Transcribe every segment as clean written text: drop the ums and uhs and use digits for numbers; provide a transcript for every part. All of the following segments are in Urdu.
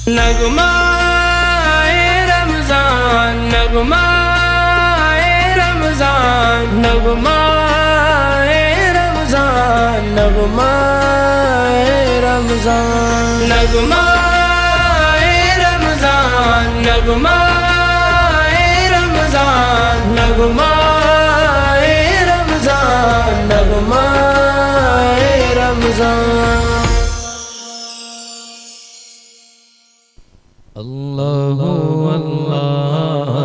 نغمہ رمضان نغمہ رمضان نغمہ رمضان نغمہ رمضان نغمہ رمضان نغمہ رمضان نغمہ رمضان نغمہ رمضان اللہ اللہ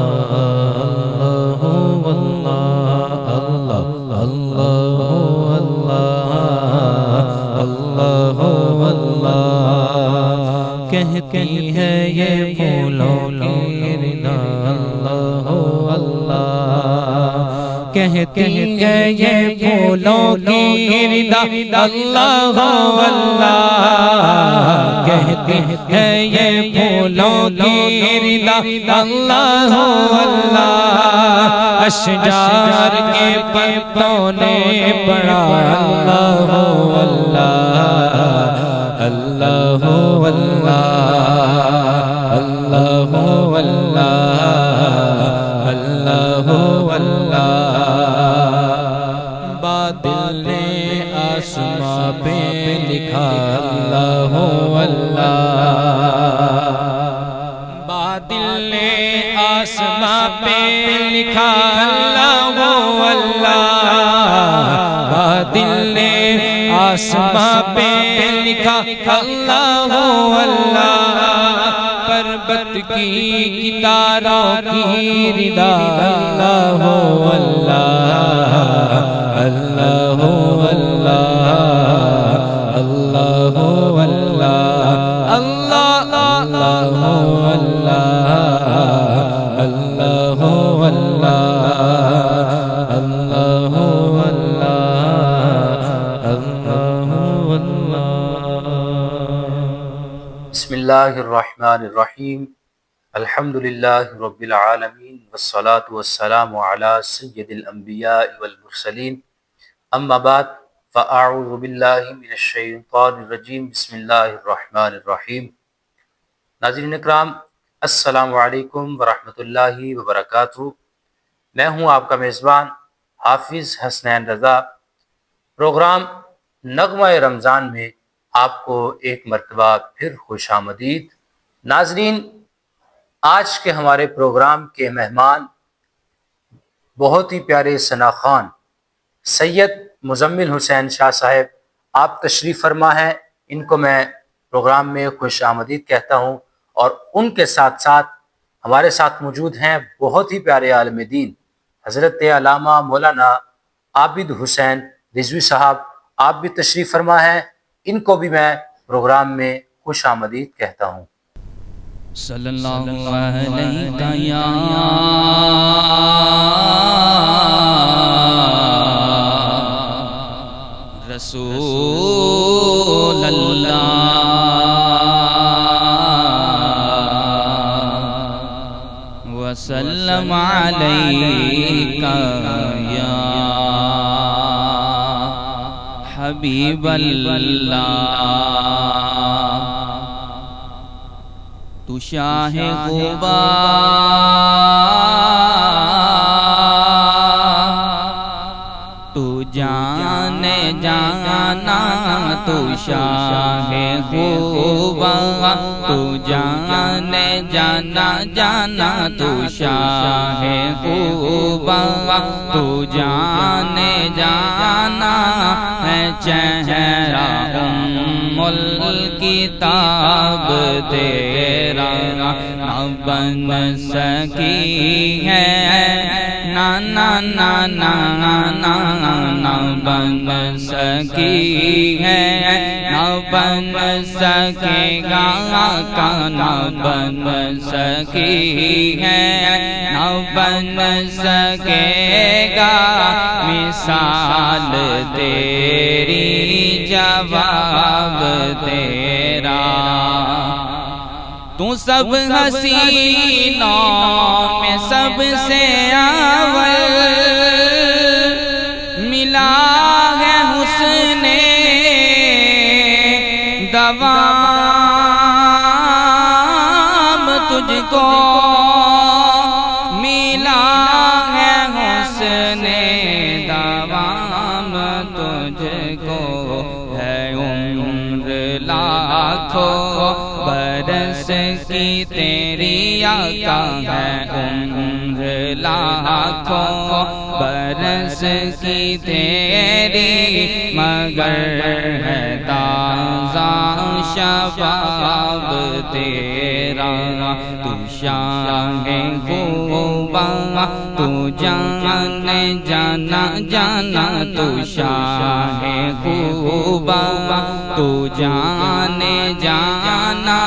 اللہ اللہ اللہ اللہ کہتی ہے یہ پھولوں کی ردا اللہ اللہ کہتی ہے یہ پھولوں کی ردا اللہ اللہ کہتی ہے یہ پھولوں کی ردا اللہ اللہ اشجار کے پتوں نے پڑھا اللہ اللہ اللہ اللہ اللہ اللہ اللہ بادل نے آسماں پہ لکھا اللہ اللہ بادل نے آسماں پہ لکھا اللہ اللہ بادل نے آسماں پہ لکھا اللہ اللہ پربت کی ستاروں کی ردا اللہ اللہ اللہ اللہ اللہ اللہ اللہ بسم اللہ الرحمن الرحیم الحمدللہ رب العالمین والصلاة والسلام علی سید الانبیاء والمرسلین اما بعد فاعوذ باللہ من الشیطان الرجیم بسم اللہ الرحمن الرحیم ناظرین اکرام السلام علیکم ورحمۃ اللہ وبرکاتہ میں ہوں آپ کا میزبان حافظ حسنین رضا پروگرام نغمہ رمضان میں آپ کو ایک مرتبہ پھر خوش آمدید ناظرین آج کے ہمارے پروگرام کے مہمان بہت ہی پیارے ثنا خوان سید مزمل حسین شاہ صاحب آپ تشریف فرما ہیں ان کو میں پروگرام میں خوش آمدید کہتا ہوں اور ان کے ساتھ ساتھ ہمارے ساتھ موجود ہیں بہت ہی پیارے عالم دین حضرت علامہ مولانا عابد حسین رضوی صاحب آپ بھی تشریف فرما ہیں ان کو بھی میں پروگرام میں خوش آمدید کہتا ہوں صلی اللہ علیہ یا رسول اللہ وسلم علیکہ یا حبیب اللہ تو شاہ غبا تو جانے جانا تو شاہ غبا تو جانے جانا جانا تو شاہ غبا تو جانے جانا ہے چہرہ ام الکتاب تیرا نہ بن سکی ہے نا نا نا نا نا نہ بن سکی ہے نہ بن سکے گا کا نہ بن سکی ہے نہ بن سکے گا مثال تیری جواب تیرا تو سب حسینوں میں سب سے اول ملا ہے حسن دوام تجھ کو ملا ہے حسن دوام تجھ کو ہے عمر لاکھوں برس کی تیری آقا ہے عمر لاکھوں برس کی تیری مگر ہے تازہ شباب تیرا تو شاہ خوباں تو جان جانا جانا تو شاہ خوباں تو جان جانا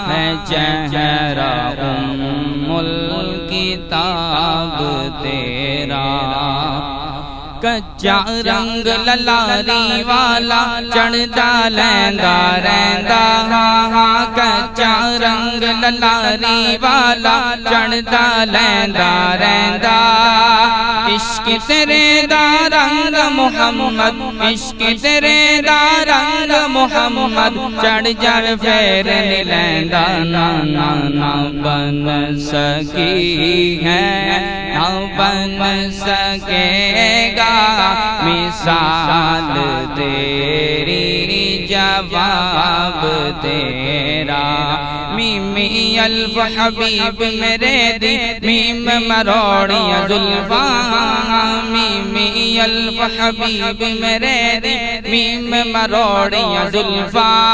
ہے چہرہ ام الکتاب تیرا کچا رنگ للاری والا چڑھدا لیندا رہندا ہاں کچا رنگ للاری والا چڑھدا لیندا رہندا عشق تیرے دا رنگ محمد عشق تیرے دا رنگ محمد چڑھ جڑ پھر لیندا نا نا نا بن سکی ہے نہ بن سکے گا مثال تیری جواب تیرا میمی الف حبیب میرے دی میم مروڑیاں زلفاں میمی الف حبیب میرے دی میم مروڑیاں زلفاں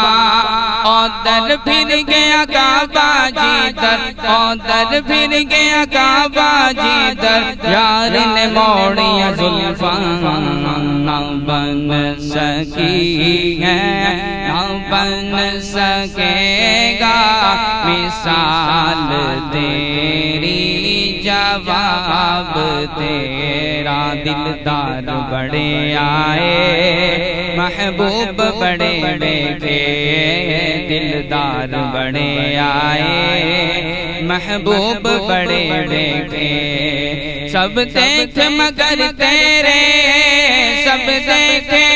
ادھر پھر گیا کعبہ جدھر ادھر پھر گیا کعبہ جدھر یار نے موڑیاں زلفاں نہ بن سکی ہے نہ بن سکے گا مثال تیری جواب تیرا دلدار بڑے آئے محبوب بڑے دیکھے دلدار بڑے آئے محبوب بڑے دیکھے سب دیکھ مگر تیرے سب دیکھے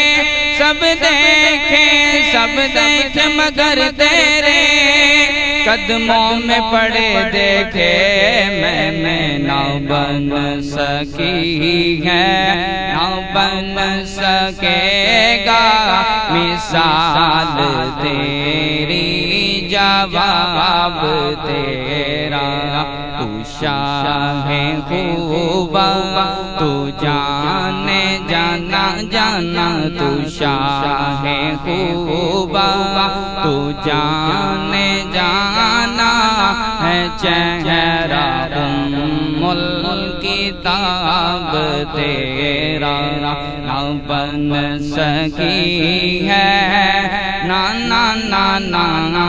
سب دیکھے سب دیکھ مگر تیرے قدموں میں پڑے دیکھے میں نہ بن سکی ہے نہ بن سکے گا مثال تیری جواب تیرا تو شاہ خوباں تو جانے جانا جانا تو شاہ خوباں تو جانے جانا ہے چہرہ ام الکتاب تیرا نہ بن سکی ہے نا نا نا نا نا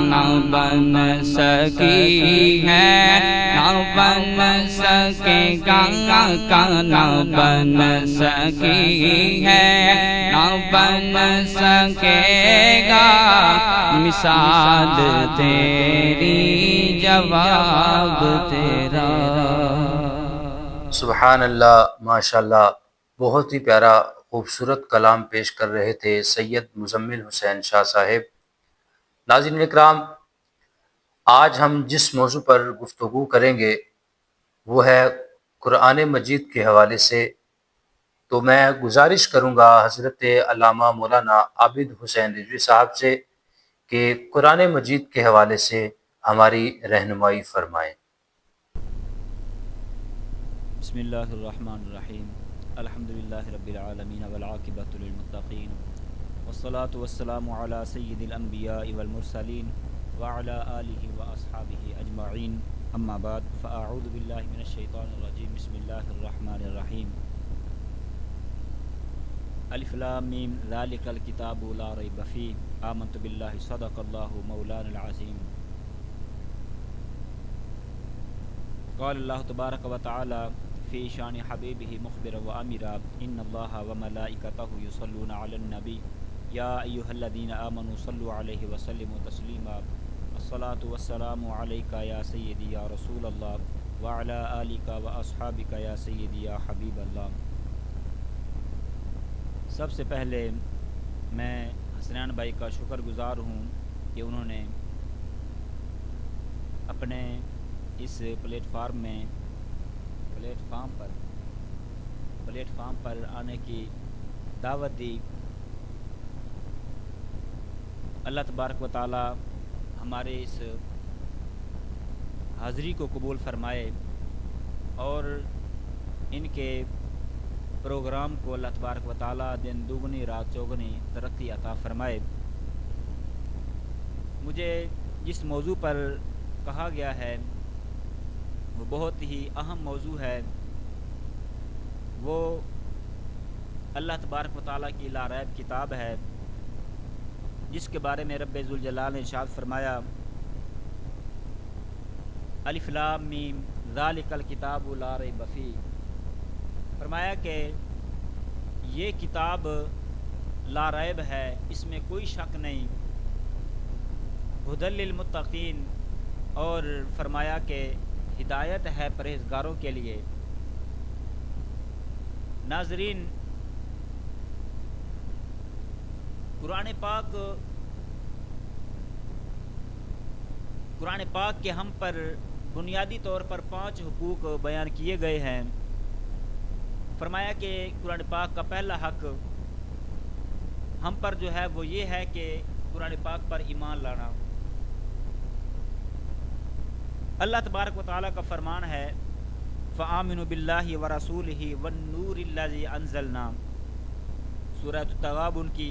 نہ بن سکی ہے نہ بن سکے گا نہ بن سکی ہے نہ بن سکے گا مثال تیری جواب تیرا سبحان اللہ، ماشاء اللہ، بہت ہی پیارا خوبصورت کلام پیش کر رہے تھے سید مزمل حسین شاہ صاحب۔ ناظرین اکرام، آج ہم جس موضوع پر گفتگو کریں گے وہ ہے قرآن مجید کے حوالے سے، تو میں گزارش کروں گا حضرت علامہ مولانا عابد حسین رضوی صاحب سے کہ قرآن مجید کے حوالے سے ہماری رہنمائی فرمائیں۔ بسم اللہ الرحمن الرحیم، الحمدللہ رب العالمین والعاقبۃ للمتقین والصلاة والسلام علی سید الانبیاء والمرسلین وعلی آلہ واصحابہ اجمعین، اما بعد فاعوذ باللہ من الشیطان الرجیم، بسم اللہ الرحمن الرحیم۔ الف لام میم ذالک الکتاب لا ریب فیہ آمنت باللہ صدق اللہ مولانا العظیم۔ قال اللہ تبارک و تعالی فی شان حبیبہ مخبرا و امرا ان اللہ و ملائکتہ یصلون علی النبی یا ایہا الذین آمنوا صلوا علیہ وسلموا تسلیما الصلاۃ والسلام علیک یا سیدی یا رسول اللہ وعلی آلک و اصحابک یا سیدی یا حبیب اللہ۔ سب سے پہلے میں حسنین بھائی کا شکر گزار ہوں کہ انہوں نے اپنے اس پلیٹ فارم پر آنے کی دعوت دی۔ اللہ تبارک و تعالی ہمارے اس حاضری کو قبول فرمائے اور ان کے پروگرام کو اللہ تبارک و تعالی دن دوگنی رات چوگنی ترقی عطا فرمائے۔ مجھے جس موضوع پر کہا گیا ہے وہ بہت ہی اہم موضوع ہے، وہ اللہ تبارک و تعالیٰ کی لا ریب کتاب ہے، جس کے بارے میں رب ذوالجلال نے ارشاد فرمایا الف لام میم ذالک الکتاب لا ریب فیہ، فرمایا کہ یہ کتاب لا ریب ہے، اس میں کوئی شک نہیں، ہدی للمتقین، اور فرمایا کہ ہدایت ہے پرہیزگاروں کے لیے۔ ناظرین، قرآن پاک کے ہم پر بنیادی طور پر 5 حقوق بیان کیے گئے ہیں۔ فرمایا کہ قرآن پاک کا پہلا حق ہم پر جو ہے وہ یہ ہے کہ قرآن پاک پر ایمان لانا۔ اللہ تبارک و تعالیٰ کا فرمان ہے فآمنوا باللہ ورسولہ والنور الذی انزلنا، سورہ التغابن کی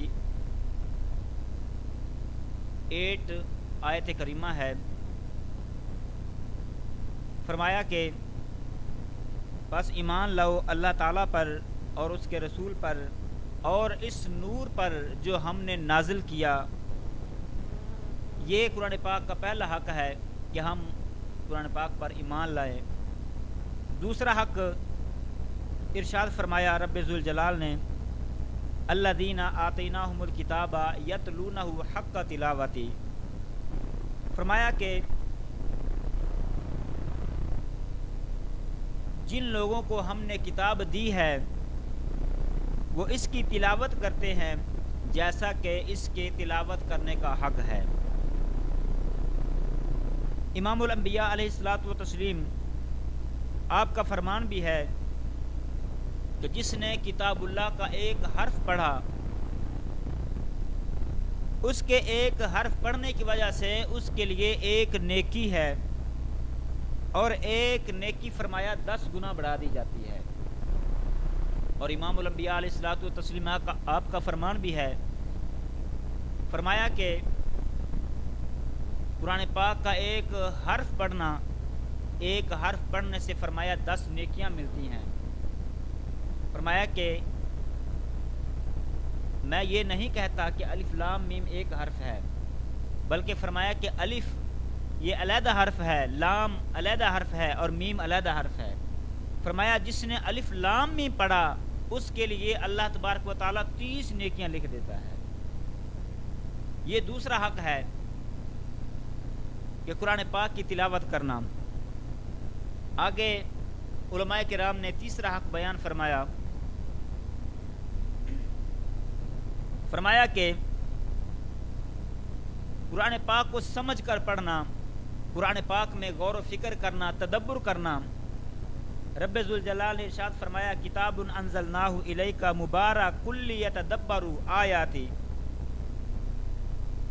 8 آیت کریمہ ہے۔ فرمایا کہ بس ایمان لاؤ اللہ تعالیٰ پر اور اس کے رسول پر اور اس نور پر جو ہم نے نازل کیا۔ یہ قرآن پاک کا پہلا حق ہے کہ ہم قرآن پاک پر ایمان لائیں۔ دوسرا حق ارشاد فرمایا رب ذوالجلال نے الذین آتیناہم الکتاب یتلونہ حق تلاوتہ، فرمایا کہ جن لوگوں کو ہم نے کتاب دی ہے وہ اس کی تلاوت کرتے ہیں جیسا کہ اس کے تلاوت کرنے کا حق ہے۔ امام الانبیاء علیہ الصلاۃ والتسلیم آپ کا فرمان بھی ہے کہ جس نے کتاب اللہ کا ایک حرف پڑھا، اس کے ایک حرف پڑھنے کی وجہ سے اس کے لیے ایک نیکی ہے، اور ایک نیکی فرمایا 10 گنا بڑھا دی جاتی ہے۔ اور امام الانبیاء علیہ الصلاۃ والتسلیم آپ کا فرمان بھی ہے، فرمایا کہ قرآن پاک کا ایک حرف پڑھنا، ایک حرف پڑھنے سے فرمایا 10 نیکیاں ملتی ہیں۔ فرمایا کہ میں یہ نہیں کہتا کہ الف لام میم ایک حرف ہے، بلکہ فرمایا کہ الف یہ علیحدہ حرف ہے، لام علیحدہ حرف ہے اور میم علیحدہ حرف ہے۔ فرمایا جس نے الف لام میم پڑھا اس کے لیے اللہ تبارک و تعالیٰ 30 نیکیاں لکھ دیتا ہے۔ یہ دوسرا حق ہے کہ قرآن پاک کی تلاوت کرنا۔ آگے علماء کرام نے تیسرا حق بیان فرمایا، فرمایا کہ قرآن پاک کو سمجھ کر پڑھنا، قرآن پاک میں غور و فکر کرنا، تدبر کرنا۔ رب ذوالجلال نے ارشاد فرمایا کتاب انزلناہ الیک مبارک لیتدبروا آیاتی،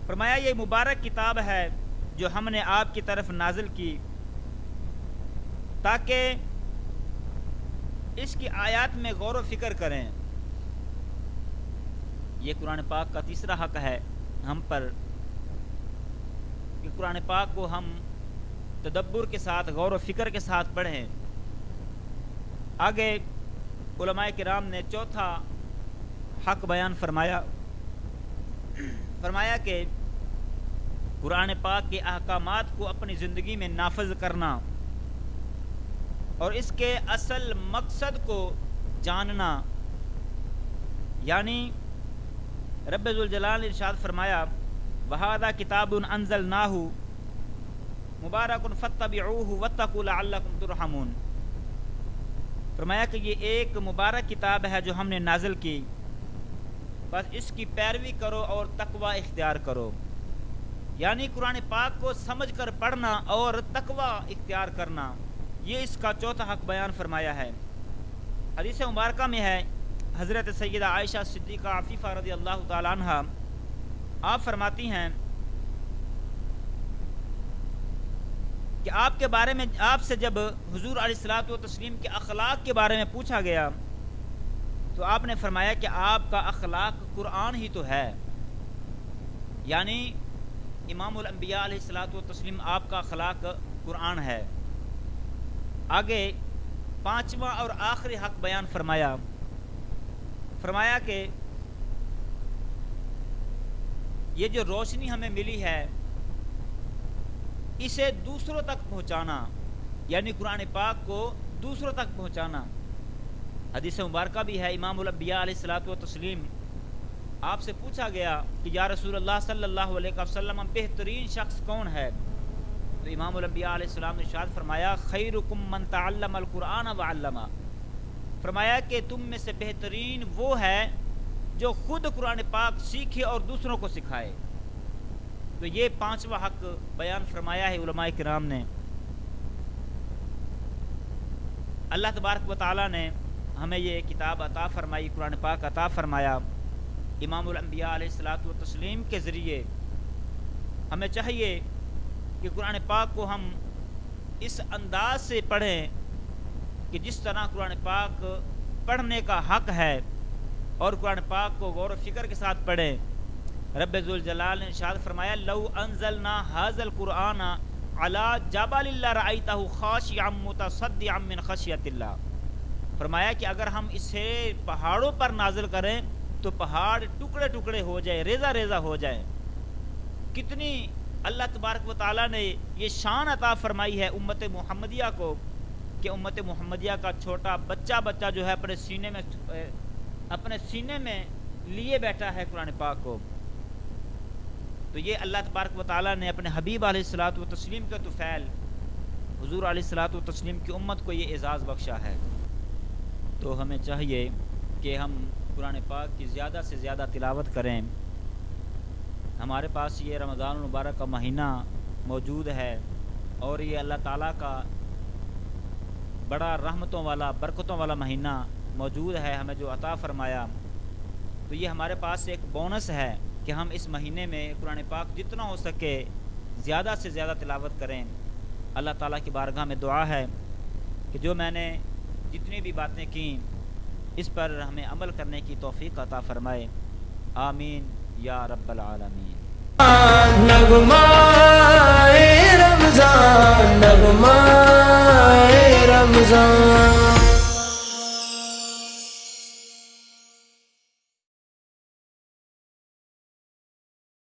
فرمایا یہ مبارک کتاب ہے جو ہم نے آپ کی طرف نازل کی تاکہ اس کی آیات میں غور و فکر کریں۔ یہ قرآن پاک کا تیسرا حق ہے ہم پر کہ قرآن پاک کو ہم تدبر کے ساتھ، غور و فکر کے ساتھ پڑھیں۔ آگے علماء کرام نے چوتھا حق بیان فرمایا، فرمایا کہ قرآن پاک کے احکامات کو اپنی زندگی میں نافذ کرنا اور اس کے اصل مقصد کو جاننا، یعنی رب ذوالجلال نے ارشاد فرمایا وَهَذَا كِتَابٌ أَنزَلْنَاهُ مُبَارَكٌ فَاتَّبِعُوهُ وَاتَّقُوا لَعَلَّكُمْ تُرْحَمُونَ، فرمایا کہ یہ ایک مبارک کتاب ہے جو ہم نے نازل کی، بس اس کی پیروی کرو اور تقوی اختیار کرو۔ یعنی قرآن پاک کو سمجھ کر پڑھنا اور تقوی اختیار کرنا، یہ اس کا چوتھا حق بیان فرمایا ہے۔ حدیث مبارکہ میں ہے، حضرت سیدہ عائشہ صدیقہ عفیفہ رضی اللہ تعالی عنہ آپ فرماتی ہیں کہ آپ کے بارے میں، آپ سے جب حضور علیہ الصلوۃ والتسلیم کے اخلاق کے بارے میں پوچھا گیا تو آپ نے فرمایا کہ آپ کا اخلاق قرآن ہی تو ہے، یعنی امام الانبیاء علیہ الصلوۃ والتسلیم آپ کا اخلاق قرآن ہے۔ آگے پانچواں اور آخری حق بیان فرمایا کہ یہ جو روشنی ہمیں ملی ہے اسے دوسروں تک پہنچانا، یعنی قرآن پاک کو دوسروں تک پہنچانا۔ حدیث مبارکہ بھی ہے، امام الانبیاء علیہ الصلوۃ والتسلیم آپ سے پوچھا گیا کہ یا رسول اللہ صلی اللہ علیہ وسلم بہترین شخص کون ہے؟ تو امام الانبیاء علیہ السلام نے ارشاد فرمایا خیرکم من تعلم القرآن وعلمہ، فرمایا کہ تم میں سے بہترین وہ ہے جو خود قرآن پاک سیکھے اور دوسروں کو سکھائے۔ تو یہ پانچواں حق بیان فرمایا ہے علماء کرام نے۔ اللہ تبارک و تعالیٰ نے ہمیں یہ کتاب عطا فرمائی، قرآن پاک عطا فرمایا، امام الانبیاء علیہ الصلوۃ والتسلیم کے ذریعے ہمیں چاہیے کہ قرآن پاک کو ہم اس انداز سے پڑھیں کہ جس طرح قرآن پاک پڑھنے کا حق ہے، اور قرآن پاک کو غور و فکر کے ساتھ پڑھیں۔ رب ذوالجلال نے ارشاد فرمایا لو انزلنا ھذا القرآن علی جبل لرأیتہ خاشعا متصدعا من خشیۃ اللہ، فرمایا کہ اگر ہم اسے پہاڑوں پر نازل کریں تو پہاڑ ٹکڑے ٹکڑے ہو جائے، ریزہ ریزہ ہو جائے۔ کتنی اللہ تبارک و تعالیٰ نے یہ شان عطا فرمائی ہے امت محمدیہ کو کہ امت محمدیہ کا چھوٹا بچہ جو ہے اپنے سینے میں لیے بیٹھا ہے قرآن پاک کو۔ تو یہ اللہ تبارک و تعالیٰ نے اپنے حبیب علیہ الصلوۃ والتسلیم کے طفیل حضور علیہ الصلوۃ والتسلیم کی امت کو یہ اعزاز بخشا ہے۔ تو ہمیں چاہیے کہ ہم قرآن پاک کی زیادہ سے زیادہ تلاوت کریں۔ ہمارے پاس یہ رمضان المبارک کا مہینہ موجود ہے اور یہ اللہ تعالیٰ کا بڑا رحمتوں والا برکتوں والا مہینہ موجود ہے، ہمیں جو عطا فرمایا، تو یہ ہمارے پاس ایک بونس ہے کہ ہم اس مہینے میں قرآن پاک جتنا ہو سکے زیادہ سے زیادہ تلاوت کریں۔ اللہ تعالیٰ کی بارگاہ میں دعا ہے کہ جو میں نے جتنی بھی باتیں کیں اس پر ہمیں عمل کرنے کی توفیق عطا فرمائے، آمین یا رب العالمین۔ نغمہ رمضان، نغمہ رمضان۔